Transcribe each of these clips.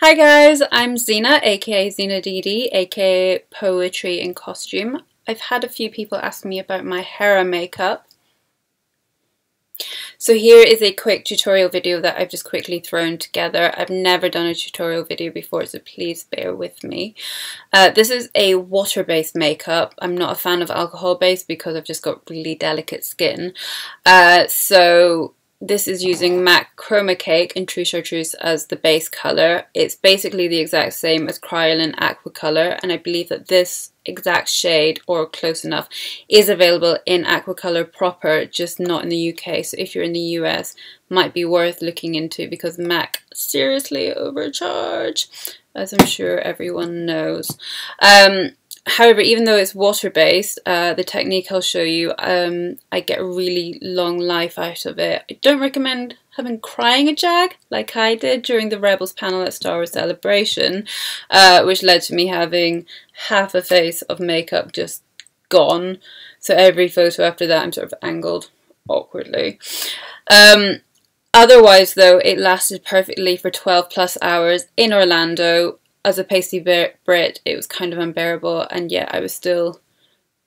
Hi guys, I'm Zena, aka Zena DD, aka Poetry in Costume. I've had a few people ask me about my Hera makeup. So here is a quick tutorial video that I've just quickly thrown together. I've never done a tutorial video before, so please bear with me. This is a water-based makeup. I'm not a fan of alcohol-based because I've just got really delicate skin. So this is using MAC Chroma Cake in True Chartreuse as the base colour. It's basically the exact same as Kryolan Aqua Colour, and I believe that this exact shade, or close enough, is available in Aqua Colour proper, just not in the UK. So if you're in the US, might be worth looking into because MAC seriously overcharge, as I'm sure everyone knows. However, even though it's water-based, the technique I'll show you, I get a really long life out of it. I don't recommend having crying a jag like I did during the Rebels panel at Star Wars Celebration, which led to me having half a face of makeup just gone. So every photo after that I'm sort of angled awkwardly. Otherwise though, it lasted perfectly for 12 plus hours in Orlando. As a pasty Brit, it was kind of unbearable, and yet I was still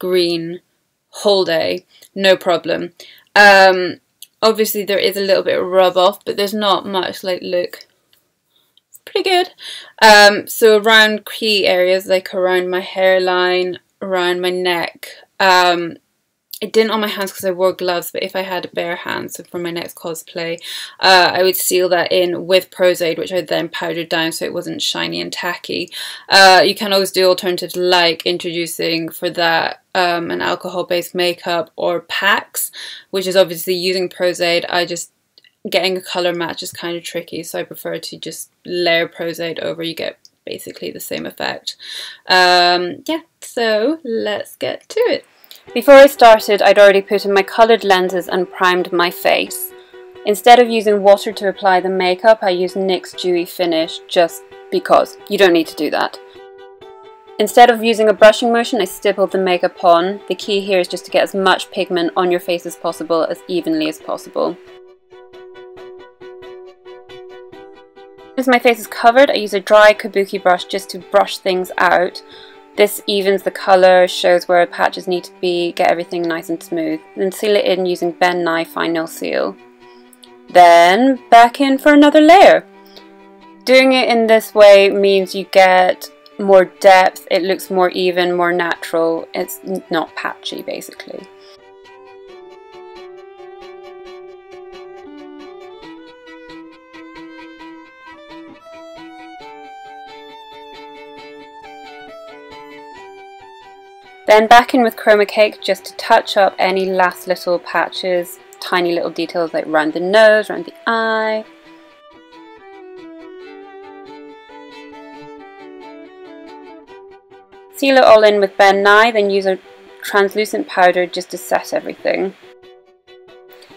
green whole day, no problem. Obviously there is a little bit of rub off, but there's not much. Like, look, it's pretty good. So around key areas, like around my hairline, around my neck, I didn't on my hands because I wore gloves, but if I had bare hands, so for my next cosplay, I would seal that in with Prozaid, which I then powdered down so it wasn't shiny and tacky. You can always do alternatives like introducing for that an alcohol-based makeup or packs, which is obviously using Prozaid. Getting a colour match is kind of tricky, so I prefer to just layer Prozaid over. You get basically the same effect. Yeah, so let's get to it. Before I started, I'd already put in my coloured lenses and primed my face. Instead of using water to apply the makeup, I used NYX Dewy Finish just because. You don't need to do that. Instead of using a brushing motion, I stippled the makeup on. The key here is just to get as much pigment on your face as possible, as evenly as possible. As my face is covered, I use a dry kabuki brush just to brush things out. This evens the colour, shows where patches need to be, get everything nice and smooth. Then seal it in using Ben Nye Fine Nail Seal. Then back in for another layer. Doing it in this way means you get more depth, it looks more even, more natural, it's not patchy basically. Then back in with Chroma Cake just to touch up any last little patches, tiny little details like around the nose, around the eye. Seal it all in with Ben Nye, then use a translucent powder just to set everything.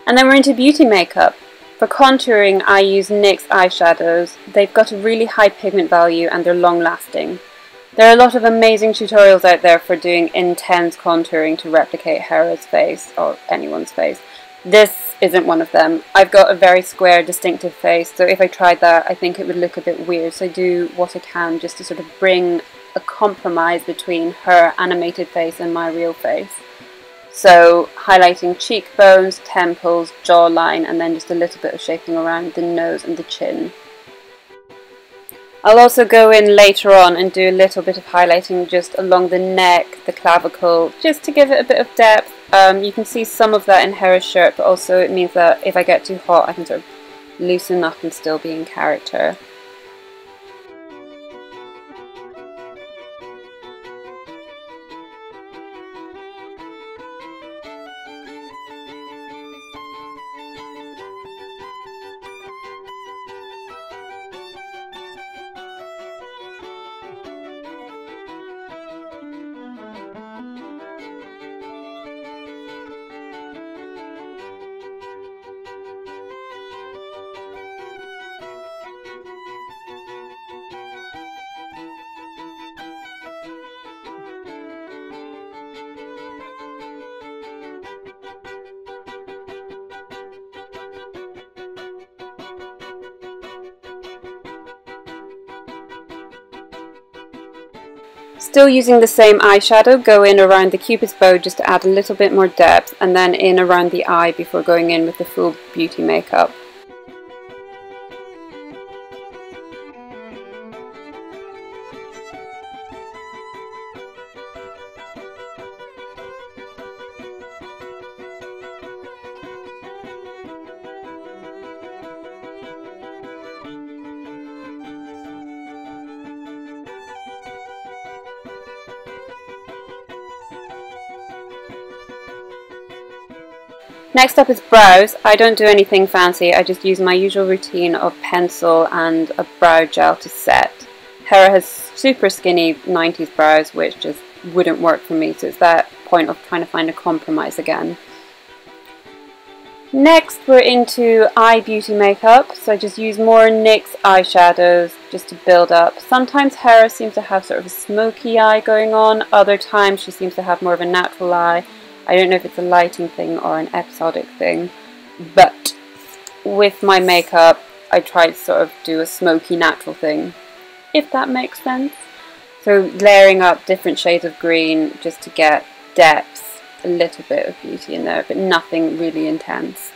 And then we're into beauty makeup. For contouring, I use NYX eyeshadows. They've got a really high pigment value and they're long lasting. There are a lot of amazing tutorials out there for doing intense contouring to replicate Hera's face, or anyone's face. This isn't one of them. I've got a very square, distinctive face, so if I tried that, I think it would look a bit weird. So I do what I can just to sort of bring a compromise between her animated face and my real face. So highlighting cheekbones, temples, jawline, and then just a little bit of shaping around the nose and the chin. I'll also go in later on and do a little bit of highlighting just along the neck, the clavicle, just to give it a bit of depth. You can see some of that in Hera's shirt, but also it means that if I get too hot I can sort of loosen up and still be in character. Still using the same eyeshadow, go in around the Cupid's bow just to add a little bit more depth, and then in around the eye before going in with the full beauty makeup. Next up is brows. I don't do anything fancy, I just use my usual routine of pencil and a brow gel to set. Hera has super skinny 90s brows which just wouldn't work for me, so it's that point of trying to find a compromise again. Next we're into eye beauty makeup, so I just use more NYX eyeshadows just to build up. Sometimes Hera seems to have sort of a smoky eye going on, other times she seems to have more of a natural eye. I don't know if it's a lighting thing or an episodic thing, but with my makeup I try to sort of do a smoky natural thing, if that makes sense. So layering up different shades of green just to get depth, a little bit of beauty in there, but nothing really intense.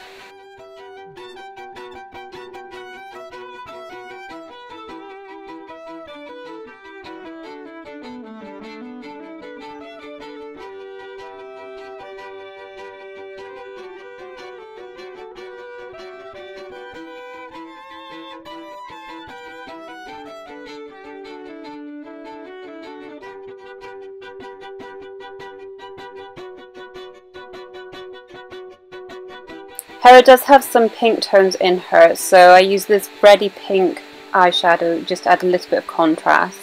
Hera does have some pink tones in her, so I use this bready pink eyeshadow just to add a little bit of contrast.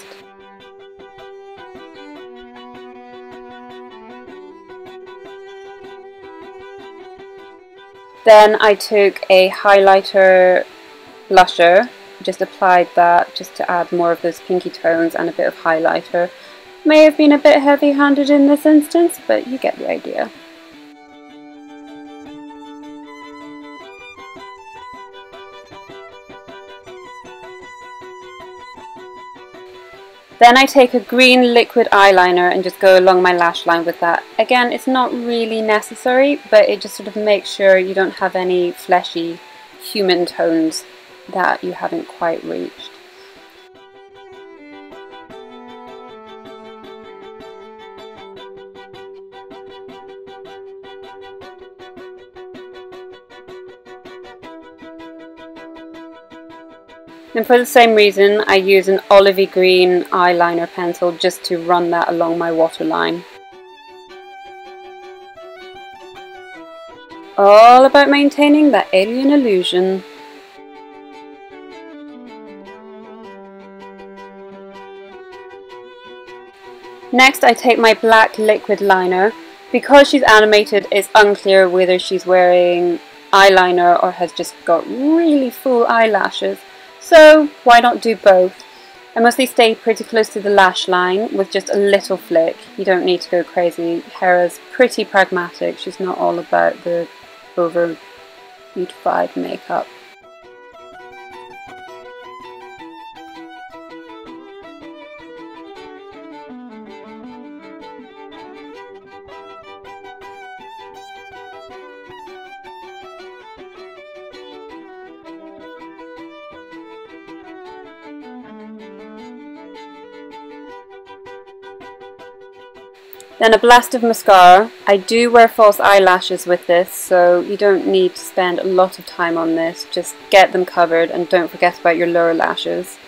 Then I took a highlighter blusher, just applied that just to add more of those pinky tones and a bit of highlighter. May have been a bit heavy-handed in this instance, but you get the idea. Then I take a green liquid eyeliner and just go along my lash line with that. Again, it's not really necessary, but it just sort of makes sure you don't have any fleshy human tones that you haven't quite reached. And for the same reason, I use an olivey green eyeliner pencil just to run that along my waterline. All about maintaining that alien illusion. Next I take my black liquid liner. Because she's animated, it's unclear whether she's wearing eyeliner or has just got really full eyelashes. So why not do both? I mostly stay pretty close to the lash line with just a little flick. You don't need to go crazy. Hera's pretty pragmatic. She's not all about the over beautified makeup. Then a blast of mascara. I do wear false eyelashes with this, so you don't need to spend a lot of time on this. Just get them covered and don't forget about your lower lashes.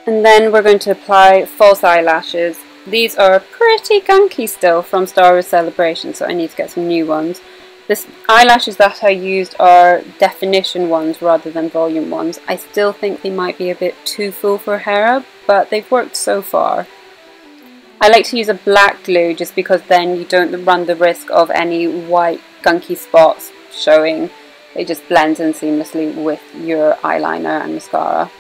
And then we're going to apply false eyelashes. These are pretty gunky still from Star Wars Celebration, so I need to get some new ones. The eyelashes that I used are definition ones rather than volume ones. I still think they might be a bit too full for Hera, but they've worked so far. I like to use a black glue just because then you don't run the risk of any white gunky spots showing. They just blend in seamlessly with your eyeliner and mascara.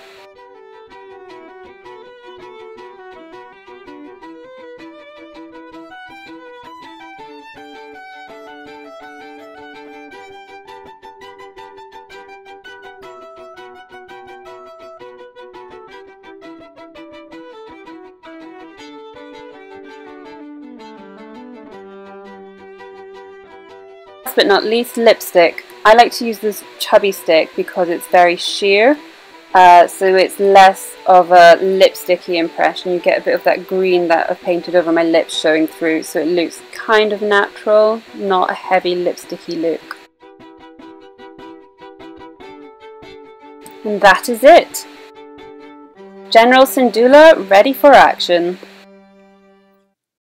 Last but not least, lipstick. I like to use this chubby stick because it's very sheer, so it's less of a lipsticky impression. You get a bit of that green that I've painted over my lips showing through, so it looks kind of natural, not a heavy lipsticky look. And that is it! General Syndulla ready for action.